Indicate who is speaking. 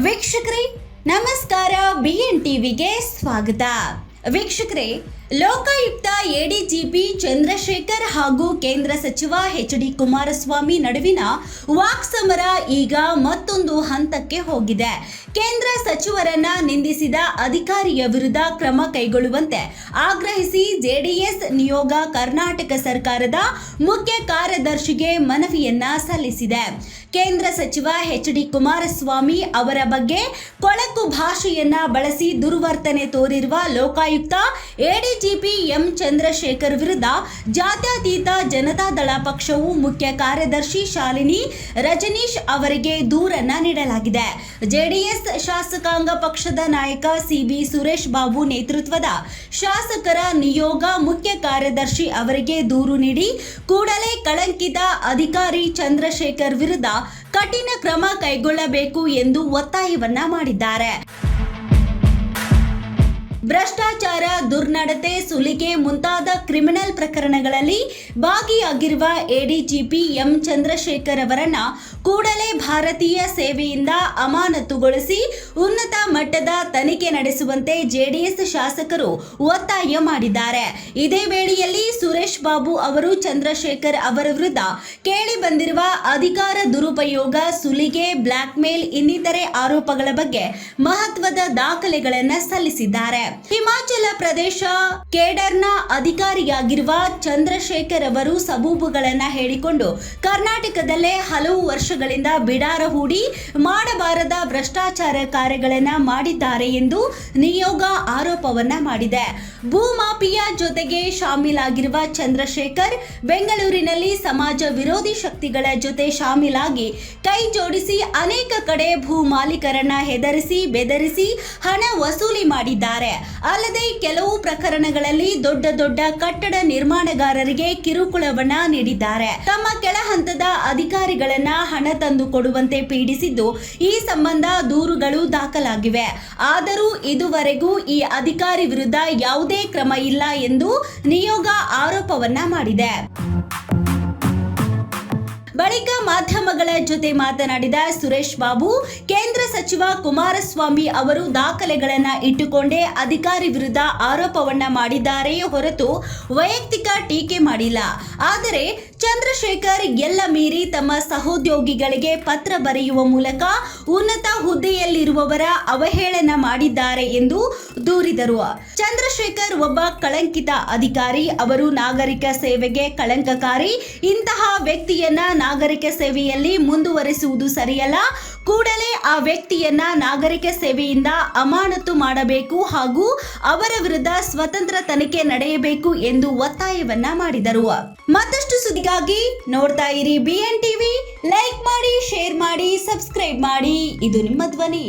Speaker 1: ವೀಕ್ಷಕರೇ ನಮಸ್ಕಾರ, BN ಟಿವಿಗೆ ಸ್ವಾಗತ. ವೀಕ್ಷಕರೇ, ಲೋಕಾಯುಕ್ತ ಎಡಿಜಿಪಿ ಚಂದ್ರಶೇಖರ್ ಹಾಗೂ ಕೇಂದ್ರ ಸಚಿವ HD ಕುಮಾರಸ್ವಾಮಿ ನಡುವಿನ ವಾಕ್ಸಮರ ಈಗ ಮತ್ತೊಂದು ಹಂತಕ್ಕೆ ಹೋಗಿದೆ. ಕೇಂದ್ರ ಸಚಿವರನ್ನ ನಿಂದಿಸಿದ ಅಧಿಕಾರಿಯ ವಿರುದ್ಧ ಕ್ರಮ ಕೈಗೊಳ್ಳುವಂತೆ ಆಗ್ರಹಿಸಿ JDS ನಿಯೋಗ ಕರ್ನಾಟಕ ಸರ್ಕಾರದ ಮುಖ್ಯ ಕಾರ್ಯದರ್ಶಿಗೆ ಮನವಿಯನ್ನ ಸಲ್ಲಿಸಿದೆ. ಕೇಂದ್ರ ಸಚಿವ HD ಕುಮಾರಸ್ವಾಮಿ ಅವರ ಬಗ್ಗೆ ಕೊಳಕು ಭಾಷೆಯನ್ನ ಬಳಸಿ ದುರ್ವರ್ತನೆ ತೋರಿರುವ ಲೋಕಾಯುಕ್ತ ಎಡಿಜಿಪಿ ಎಂ ಚಂದ್ರಶೇಖರ್ ವಿರುದ್ಧ ಜಾತ್ಯತೀತ ಜನತಾದಳ ಪಕ್ಷವು ಮುಖ್ಯ ಕಾರ್ಯದರ್ಶಿ ಶಾಲಿನಿ ರಜನೀಶ್ ಅವರಿಗೆ ದೂರನ್ನ ನೀಡಲಾಗಿದೆ. JDS ಶಾಸಕಾಂಗ ಪಕ್ಷದ ನಾಯಕ CB ಸುರೇಶ್ ಬಾಬು ನೇತೃತ್ವದ ಶಾಸಕರ ನಿಯೋಗ ಮುಖ್ಯ ಕಾರ್ಯದರ್ಶಿ ಅವರಿಗೆ ದೂರು ನೀಡಿ ಕೂಡಲೇ ಕಳಂಕಿತ ಅಧಿಕಾರಿ ಚಂದ್ರಶೇಖರ್ ವಿರುದ್ಧ ಕಠಿಣ ಕ್ರಮ ಕೈಗೊಳ್ಳಬೇಕು ಎಂದು ಒತ್ತಾಯವನ್ನ ಮಾಡಿದ್ದಾರೆ. ಭ್ರಷ್ಟಾಚಾರ, ದುರ್ನಡತೆ, ಸುಲಿಗೆ ಮುಂತಾದ ಕ್ರಿಮಿನಲ್ ಪ್ರಕರಣಗಳಲ್ಲಿ ಭಾಗಿಯಾಗಿರುವ ಎಡಿಜಿಪಿ ಎಂ ಚಂದ್ರಶೇಖರ್ ಅವರನ್ನ ಕೂಡಲೇ ಭಾರತೀಯ ಸೇವೆಯಿಂದ ಅಮಾನತುಗೊಳಿಸಿ ಉನ್ನತ ಮಟ್ಟದ ತನಿಖೆ ನಡೆಸುವಂತೆ JDS ಶಾಸಕರು ಒತ್ತಾಯ ಮಾಡಿದ್ದಾರೆ. ಇದೇ ವೇಳೆಯಲ್ಲಿ ಸುರೇಶ್ ಬಾಬು ಅವರು ಚಂದ್ರಶೇಖರ್ ಅವರ ವಿರುದ್ಧ ಕೇಳಿ ಬಂದಿರುವ ಅಧಿಕಾರ ದುರುಪಯೋಗ, ಸುಲಿಗೆ, ಬ್ಲಾಕ್ ಮೇಲ್ ಇನ್ನಿತರೆ ಆರೋಪಗಳ ಬಗ್ಗೆ ಮಹತ್ವದ ದಾಖಲೆಗಳನ್ನು ಸಲ್ಲಿಸಿದ್ದಾರೆ. ಹಿಮಾಚಲ ಪ್ರದೇಶ ಕೇಡರ್ನ ಅಧಿಕಾರಿಯಾಗಿರುವ ಚಂದ್ರಶೇಖರ್ ಅವರು ಸಬೂಬುಗಳನ್ನ ಹೇಳಿಕೊಂಡು ಕರ್ನಾಟಕದಲ್ಲೇ ಹಲವು ವರ್ಷಗಳಿಂದ ಬಿಡಾರ ಹೂಡಿ ಮಾಡಬಾರದ ಭ್ರಷ್ಟಾಚಾರ ಕಾರ್ಯಗಳನ್ನ ಮಾಡಿದ್ದಾರೆ ಎಂದು ನಿಯೋಗ ಆರೋಪವನ್ನ ಮಾಡಿದೆ. ಭೂಮಾಫಿಯಾ ಜೊತೆಗೆ ಶಾಮೀಲಾಗಿರುವ ಚಂದ್ರಶೇಖರ್ ಬೆಂಗಳೂರಿನಲ್ಲಿ ಸಮಾಜ ವಿರೋಧಿ ಶಕ್ತಿಗಳ ಜೊತೆ ಶಾಮೀಲಾಗಿ ಕೈ ಜೋಡಿಸಿ ಅನೇಕ ಕಡೆ ಭೂ ಮಾಲೀಕರನ್ನ ಹೆದರಿಸಿ ಬೆದರಿಸಿ ಹಣ ವಸೂಲಿ ಮಾಡಿದ್ದಾರೆ. ಅಲ್ಲದೆ ಕೆಲವು ಪ್ರಕರಣಗಳಲ್ಲಿ ದೊಡ್ಡ ದೊಡ್ಡ ಕಟ್ಟಡ ನಿರ್ಮಾಣಗಾರರಿಗೆ ಕಿರುಕುಳವನ್ನ ನೀಡಿದ್ದಾರೆ. ತಮ್ಮ ಕೆಳ ಹಂತದ ಅಧಿಕಾರಿಗಳನ್ನ ಹಣ ತಂದು ಕೊಡುವಂತೆ ಪೀಡಿಸಿದ್ದು ಈ ಸಂಬಂಧ ದೂರುಗಳು ದಾಖಲಾಗಿವೆ. ಆದರೂ ಇದುವರೆಗೂ ಈ ಅಧಿಕಾರಿ ವಿರುದ್ಧ ಯಾವುದೇ ಕ್ರಮ ಇಲ್ಲ ಎಂದು ನಿಯೋಗ ಆರೋಪವನ್ನ ಮಾಡಿದೆ. ಬಳಿಕ ಮಾಧ್ಯಮಗಳ ಜೊತೆ ಮಾತನಾಡಿದ ಸುರೇಶ್ ಬಾಬು, ಕೇಂದ್ರ ಸಚಿವ ಕುಮಾರಸ್ವಾಮಿ ಅವರು ದಾಖಲೆಗಳನ್ನ ಇಟ್ಟುಕೊಂಡೇ ಅಧಿಕಾರಿ ವಿರುದ್ಧ ಆರೋಪವನ್ನ ಮಾಡಿದ್ದಾರೆಯೇ ಹೊರತು ವೈಯಕ್ತಿಕ ಟೀಕೆ ಮಾಡಿಲ್ಲ. ಆದರೆ ಚಂದ್ರಶೇಖರ್ ಎಲ್ಲ ಮೀರಿ ತಮ್ಮ ಸಹೋದ್ಯೋಗಿಗಳಿಗೆ ಪತ್ರ ಬರೆಯುವ ಮೂಲಕ ಉನ್ನತ ಹುದ್ದೆಯಲ್ಲಿರುವವರ ಅವಹೇಳನ ಮಾಡಿದ್ದಾರೆ ಎಂದು ದೂರಿದರು. ಚಂದ್ರಶೇಖರ್ ಒಬ್ಬ ಕಳಂಕಿತ ಅಧಿಕಾರಿ. ಅವರು ನಾಗರಿಕ ಸೇವೆಗೆ ಕಳಂಕಕಾರಿ. ಇಂತಹ ವ್ಯಕ್ತಿಯನ್ನ ನಾಗರಿಕ ಸೇವೆಯಲ್ಲಿ ಮುಂದುವರಿಸುವುದು ಸರಿಯಲ್ಲ. ಕೂಡಲೇ ಆ ವ್ಯಕ್ತಿಯನ್ನ ನಾಗರಿಕ ಸೇವೆಯಿಂದ ಅಮಾನತು ಮಾಡಬೇಕು ಹಾಗೂ ಅವರ ವಿರುದ್ಧ ಸ್ವತಂತ್ರ ತನಿಖೆ ನಡೆಯಬೇಕು ಎಂದು ಒತ್ತಾಯವನ್ನ ಮಾಡಿದರು. ಮತ್ತಷ್ಟು ಸುದ್ದಿಗಾಗಿ ನೋಡ್ತಾ ಇರಿ BN ಟಿವಿ. ಲೈಕ್ ಮಾಡಿ, ಶೇರ್ ಮಾಡಿ, ಸಬ್ಸ್ಕ್ರೈಬ್ ಮಾಡಿ. ಇದು ನಿಮ್ಮ ಧ್ವನಿ.